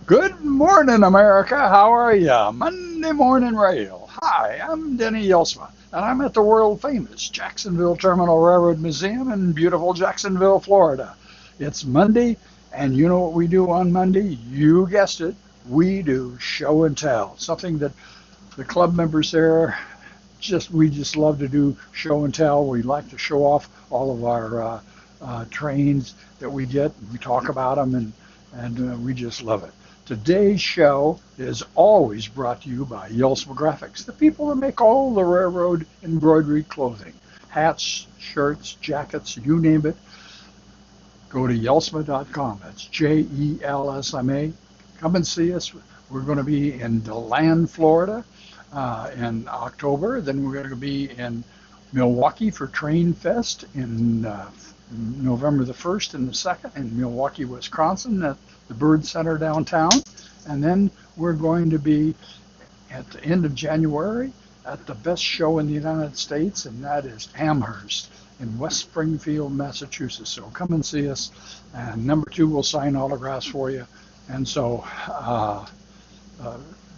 Good morning, America. How are ya? Monday Morning Rail. Hi, I'm Denny Jelsma, and I'm at the world famous Jacksonville Terminal Railroad Museum in beautiful Jacksonville, Florida. It's Monday, and you know what we do on Monday? You guessed it. We do show and tell, something that the club members there we just love to do show and tell. We like to show off all of our trains that we get. We talk about them, and we just love it. Today's show is always brought to you by Jelsma Graphics, the people that make all the railroad embroidery clothing, hats, shirts, jackets, you name it. Go to jelsma.com. That's Jelsma. Come and see us. We're going to be in DeLand, Florida in October. Then we're going to be in Milwaukee for Train Fest in November the 1st and the 2nd in Milwaukee, Wisconsin at the Bird Center downtown. And then we're going to be at the end of January at the best show in the United States, and that is Amherst in West Springfield, Massachusetts. So come and see us. And number two, we'll sign autographs for you. And so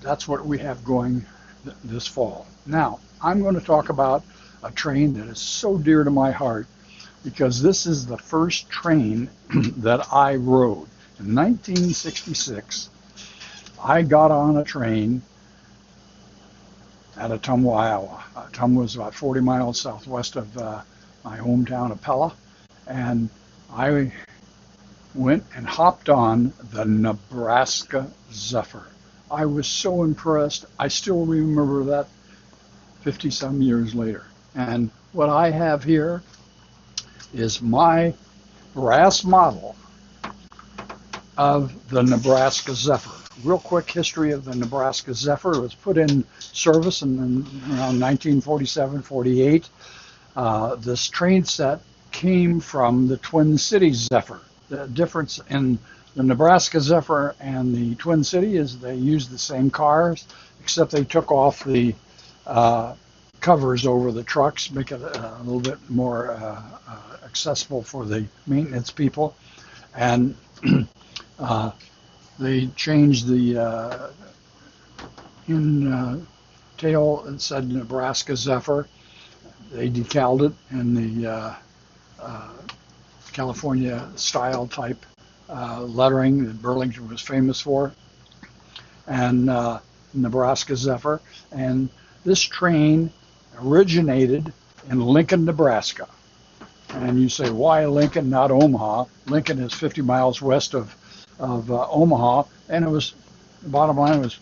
that's what we have going this fall. Now, I'm going to talk about a train that is so dear to my heart because this is the first train that I rode. In 1966, I got on a train at Ottumwa, Iowa. Ottumwa was about 40 miles southwest of my hometown of Pella, and I went and hopped on the Nebraska Zephyr. I was so impressed. I still remember that 50-some years later. And what I have here is my brass model of the Nebraska Zephyr. Real quick history of the Nebraska Zephyr. It was put in service in around 1947-48. This train set came from the Twin Cities Zephyr. The difference in the Nebraska Zephyr and the Twin City is they used the same cars, except they took off the covers over the trucks, make it a little bit more accessible for the maintenance people. And they changed the tail and said Nebraska Zephyr. They decaled it in the California style type lettering that Burlington was famous for, and Nebraska Zephyr. And this train originated in Lincoln, Nebraska. And you say, why Lincoln, not Omaha? Lincoln is 50 miles west of Omaha, and it was, the bottom line was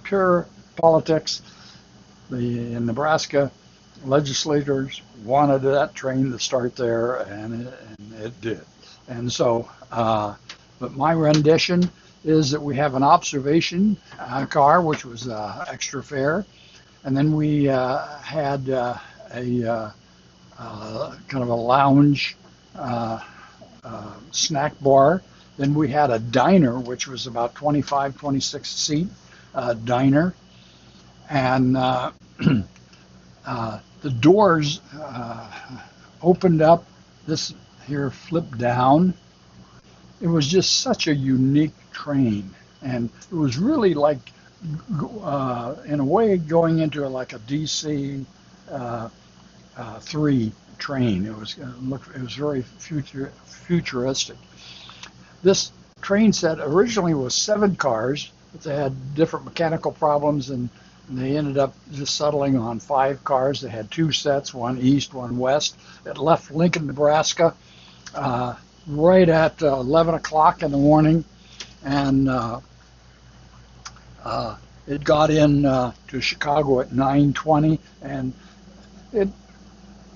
pure politics. The Nebraska legislators wanted that train to start there, and it did. And so, but my rendition is that we have an observation car, which was extra fare, and then we had a kind of a lounge snack bar. Then we had a diner, which was about 25, 26 seat diner, and the doors opened up. This here flipped down. It was just such a unique train, and it was really like, in a way, going into like a DC 3 train. It was very futuristic. This train set originally was 7 cars, but they had different mechanical problems, and they ended up just settling on 5 cars. They had 2 sets, one east, one west. It left Lincoln, Nebraska right at 11 o'clock in the morning, and it got in to Chicago at 9:20, and it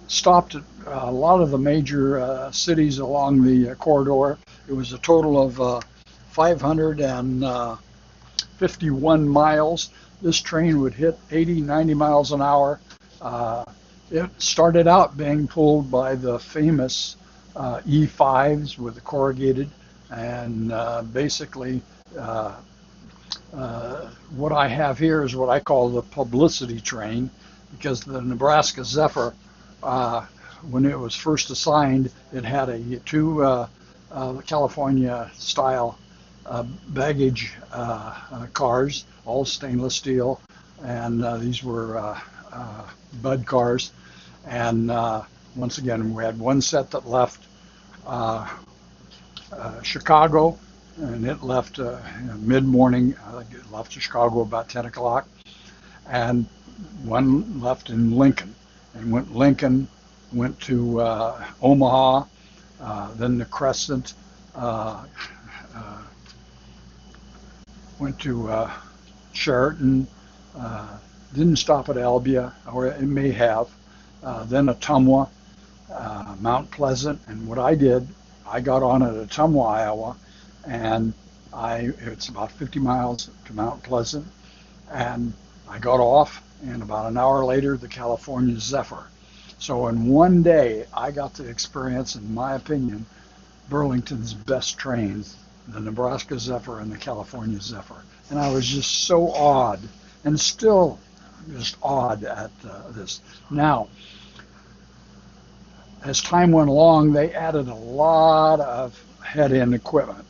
stopped at a lot of the major cities along the corridor. It was a total of 551 miles. This train would hit 80, 90 miles an hour. It started out being pulled by the famous E5s with the corrugated, and basically what I have here is what I call the publicity train, because the Nebraska Zephyr, when it was first assigned, it had a 2 California style baggage cars, all stainless steel, and these were Bud cars. And once again, we had one set that left uh, Chicago, and it left mid-morning. I think it left Chicago about 10 o'clock, and one left in Lincoln, and went to Omaha, then the Crescent, uh, uh, went to Sheraton, didn't stop at Albia, or it may have, then Ottumwa, Mount Pleasant, and what I did, I got on at Ottumwa, Iowa, and it's about 50 miles to Mount Pleasant, and I got off, and about an hour later, the California Zephyr. So in one day, I got to experience, in my opinion, Burlington's best trains, the Nebraska Zephyr and the California Zephyr. And I was just so awed, and still just awed at this. Now, as time went along, they added a lot of head-end equipment,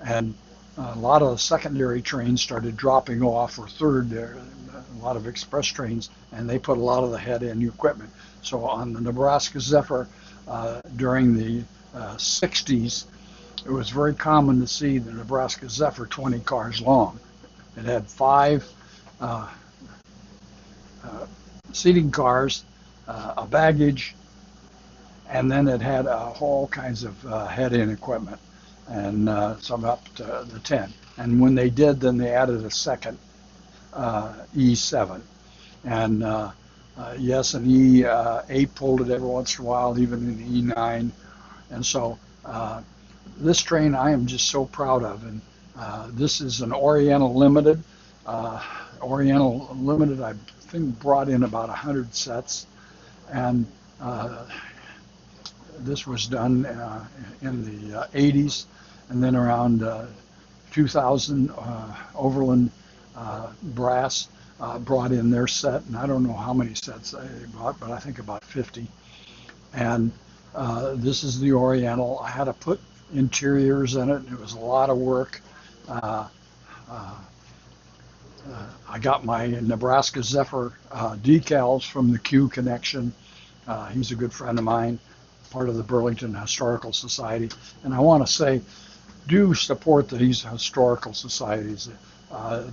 and a lot of the secondary trains started dropping off, or third, a lot of express trains, and they put a lot of the head-end equipment. So on the Nebraska Zephyr, during the 60s, it was very common to see the Nebraska Zephyr 20 cars long. It had 5 seating cars, a baggage, and then it had all kinds of head-in equipment, and some up to the 10. And when they did, then they added a second E7. And yes, an E8 pulled it every once in a while, even an E9. And so this train I am just so proud of. And this is an Oriental Limited. Oriental Limited, I think, brought in about 100 sets. And this was done in the 80s. And then around 2000, Overland Brass brought in their set, and I don't know how many sets they bought, but I think about 50. And this is the Oriental. I had to put interiors in it. It was a lot of work. I got my Nebraska Zephyr decals from the Q Connection. He's a good friend of mine, part of the Burlington Historical Society. And I want to say, do support these historical societies.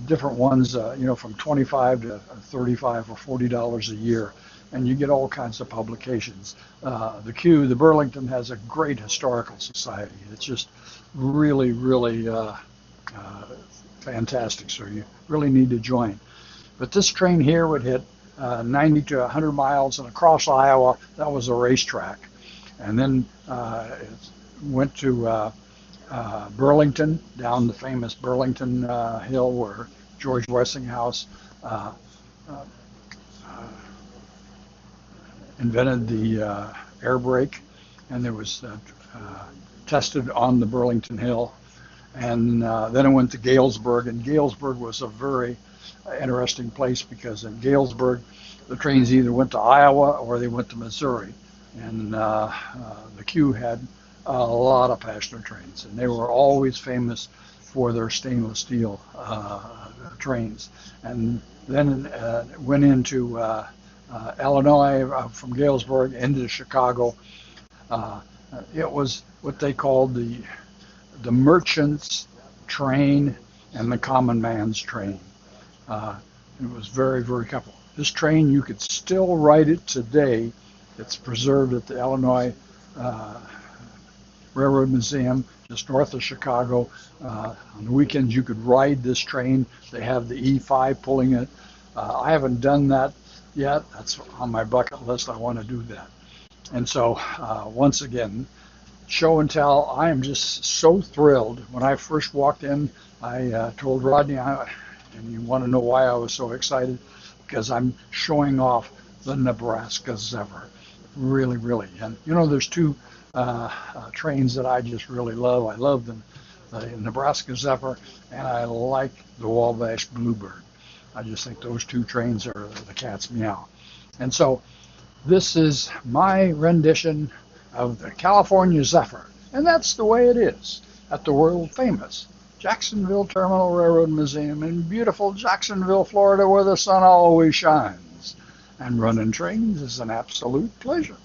Different ones, from $25 to $35 or $40 a year, and you get all kinds of publications. The Burlington has a great historical society. It's just really, really fantastic. So you really need to join. But this train here would hit 90 to 100 miles, and across Iowa, that was a racetrack. And then it went to Burlington, down the famous Burlington Hill where George Westinghouse invented the air brake, and it was tested on the Burlington Hill. And then it went to Galesburg, and Galesburg was a very interesting place because in Galesburg, the trains either went to Iowa or they went to Missouri. And the Q had a lot of passenger trains, and they were always famous for their stainless steel trains. And then went into Illinois, from Galesburg into Chicago. It was what they called the merchant's train and the common man's train. It was very, very coupled. This train, you could still ride it today. It's preserved at the Illinois Railroad Museum, just north of Chicago. On the weekends, you could ride this train. They have the E5 pulling it. I haven't done that yet. That's on my bucket list. I want to do that. And so, once again, show and tell. I am just so thrilled. When I first walked in, I told Rodney, and you want to know why I was so excited? Because I'm showing off the Nebraska Zephyr. Really, really. And there's two trains that I just really love. I love the Nebraska Zephyr, and I like the Wabash Bluebird. I just think those two trains are the cat's meow. And so this is my rendition of the California Zephyr, and that's the way it is at the world famous Jacksonville Terminal Railroad Museum in beautiful Jacksonville, Florida, where the sun always shines. And running trains is an absolute pleasure.